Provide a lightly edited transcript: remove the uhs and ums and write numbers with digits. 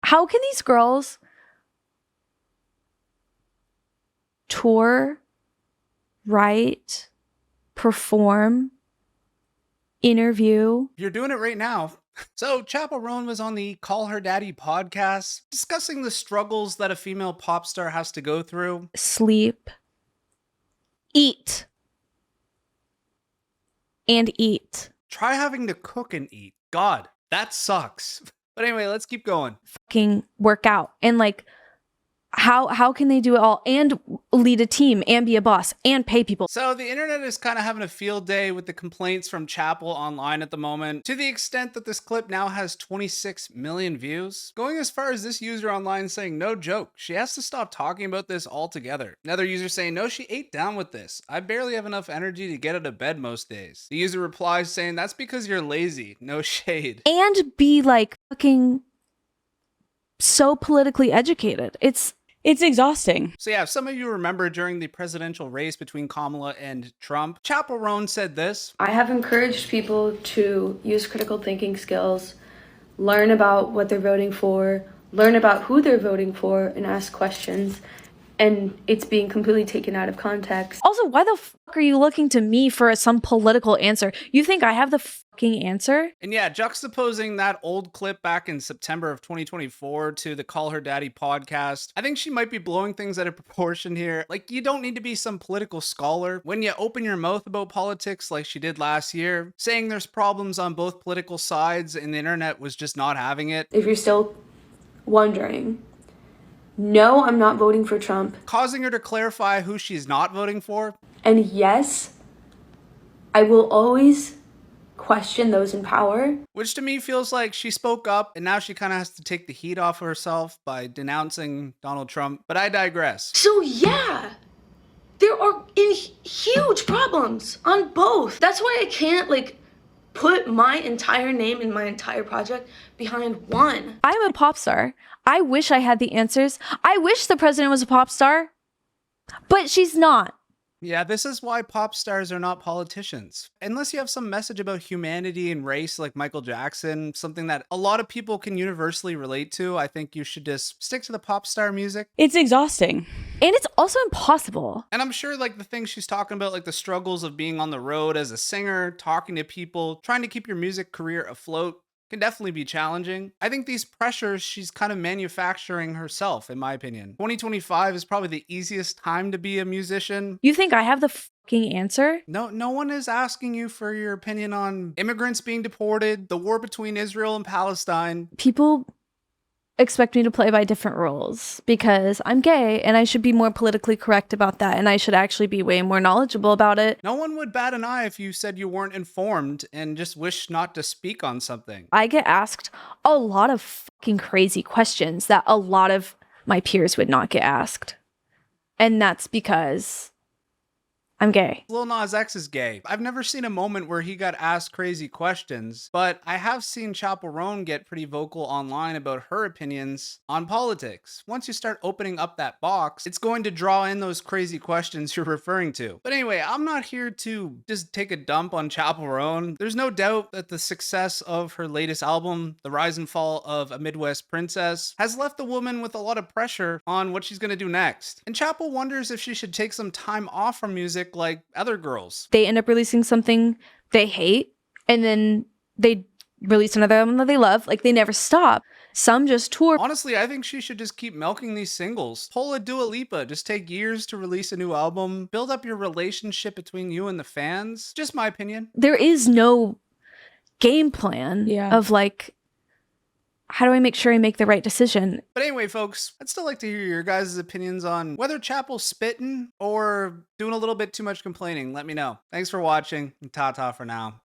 How can these girls tour, write, perform, interview? You're doing it right now. So, Chappell Roan was on the Call Her Daddy podcast discussing the struggles that a female pop star has to go through. Sleep, eat, and eat. Try having to cook and eat. God, that sucks. But anyway, let's keep going. Fucking work out. And like, how can they do it all and lead a team and be a boss and pay people? So the internet is kind of having a field day with the complaints from Chappell online at the moment, to the extent that this clip now has 26 million views. Going as far as this user online saying, no joke, she has to stop talking about this altogether. Another user saying, no, she ate down with this. I barely have enough energy to get out of bed most days. The user replies saying, that's because you're lazy. No shade. And be like fucking so politically educated. It's exhausting. So yeah, if some of you remember during the presidential race between Kamala and Trump, Chappell Roan said this. I have encouraged people to use critical thinking skills, learn about what they're voting for, learn about who they're voting for, and ask questions. And it's being completely taken out of context. Also, why the fuck are you looking to me for some political answer? You think I have the fucking answer? And yeah, juxtaposing that old clip back in September of 2024 to the Call Her Daddy podcast, I think she might be blowing things out of proportion here. Like, you don't need to be some political scholar when you open your mouth about politics like she did last year, saying there's problems on both political sides and the internet was just not having it. If you're still wondering, no, I'm not voting for Trump. Causing her to clarify who she's not voting for. And yes, I will always question those in power. Which to me feels like she spoke up and now she kind of has to take the heat off of herself by denouncing Donald Trump. But I digress. So yeah, there are huge problems on both. That's why I can't put my entire name and my entire project behind one. I'm a pop star. I wish I had the answers. I wish the president was a pop star, but she's not. Yeah, this is why pop stars are not politicians. Unless you have some message about humanity and race like Michael Jackson, something that a lot of people can universally relate to, I think you should just stick to the pop star music. It's exhausting. And it's also impossible. And I'm sure like the things she's talking about, like the struggles of being on the road as a singer, talking to people, trying to keep your music career afloat, can definitely be challenging. I think these pressures she's kind of manufacturing herself, in my opinion. 2025 is probably the easiest time to be a musician. You think I have the fucking answer? No one is asking you for your opinion on immigrants being deported, the war between Israel and Palestine. People expect me to play by different rules because I'm gay and I should be more politically correct about that and I should actually be way more knowledgeable about it. No one would bat an eye if you said you weren't informed and just wish not to speak on something. I get asked a lot of fucking crazy questions that a lot of my peers would not get asked. And that's because I'm gay. Lil Nas X is gay. I've never seen a moment where he got asked crazy questions, but I have seen Chappell Roan get pretty vocal online about her opinions on politics. Once you start opening up that box, it's going to draw in those crazy questions you're referring to. But anyway, I'm not here to just take a dump on Chappell Roan. There's no doubt that the success of her latest album, The Rise and Fall of a Midwest Princess, has left the woman with a lot of pressure on what she's going to do next. And Chappell wonders if she should take some time off from music like other girls. They end up releasing something they hate and then they release another album that they love. Like, they never stop. Some just tour. Honestly, I think she should just keep milking these singles. Pull a Dua Lipa. Just take years to release a new album. Build up your relationship between you and the fans. Just my opinion. There is no game plan of like, how do I make sure I make the right decision? But anyway, folks, I'd still like to hear your guys' opinions on whether Chappell's spitting or doing a little bit too much complaining. Let me know. Thanks for watching, and ta-ta for now.